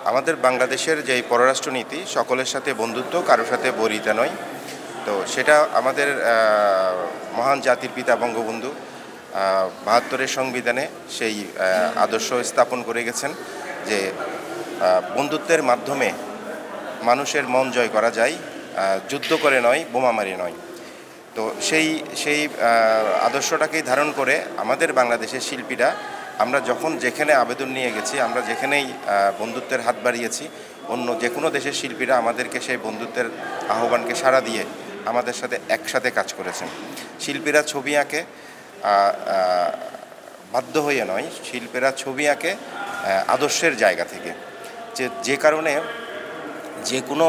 আমাদের বাংলাদেশের যে পররাষ্ট্রনীতি সকলের সাথে বন্ধুত্ব, কারোর সাথে বৈরিতা নয়। তো সেটা আমাদের মহান জাতির পিতা বঙ্গবন্ধু ৭২-এর সংবিধানে সেই আদর্শ স্থাপন করে গেছেন যে বন্ধুত্বের মাধ্যমে মানুষের মন জয় করা যায়, যুদ্ধ করে নয়, বোমামারি নয়। তো সেই সেই আদর্শটাকেই ধারণ করে আমাদের বাংলাদেশের শিল্পীরা আমরা যখন যেখানে আবেদন নিয়ে গেছি, আমরা যেখানেই বন্ধুত্বের হাত বাড়িয়েছি, অন্য যে কোনো দেশের শিল্পীরা আমাদেরকে সেই বন্ধুত্বের আহ্বানকে সাড়া দিয়ে আমাদের সাথে একসাথে কাজ করেছেন। শিল্পীরা ছবি আঁকে বাধ্য হয়ে নয়, শিল্পীরা ছবি আঁকে আদর্শের জায়গা থেকে, যে কারণে যে কোনো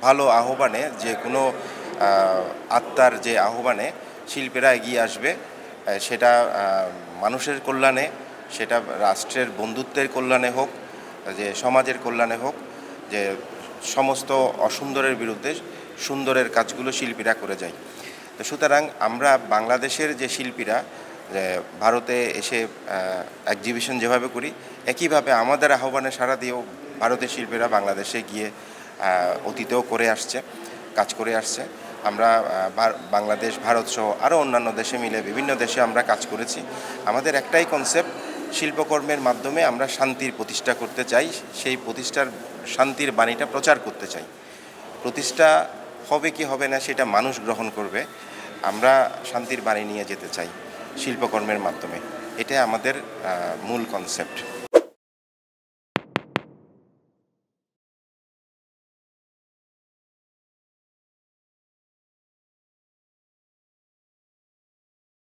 ভালো আহ্বানে, যে কোনো আত্মার যে আহ্বানে শিল্পীরা এগিয়ে আসবে, সেটা মানুষের কল্যাণে, সেটা রাষ্ট্রের বন্ধুত্বের কল্যাণে হোক, যে সমাজের কল্যাণে হোক, যে সমস্ত অসুন্দরের বিরুদ্ধে সুন্দরের কাজগুলো শিল্পীরা করে যায়। তো সুতরাং আমরা বাংলাদেশের যে শিল্পীরা ভারতে এসে এক্সিবিশন যেভাবে করি, একইভাবে আমাদের আহ্বানে সাড়া দিয়েও ভারতের শিল্পীরা বাংলাদেশে গিয়ে অতীতেও করে আসছে, কাজ করে আসছে। আমরা বাংলাদেশ, ভারত সহ আরও অন্যান্য দেশে মিলে বিভিন্ন দেশে আমরা কাজ করেছি। আমাদের একটাই কনসেপ্ট, শিল্পকর্মের মাধ্যমে আমরা শান্তির প্রতিষ্ঠা করতে চাই, সেই প্রতিষ্ঠার শান্তির বাণীটা প্রচার করতে চাই। প্রতিষ্ঠা হবে কি হবে না সেটা মানুষ গ্রহণ করবে, আমরা শান্তির বাণী নিয়ে যেতে চাই শিল্পকর্মের মাধ্যমে। এটা আমাদের মূল কনসেপ্ট।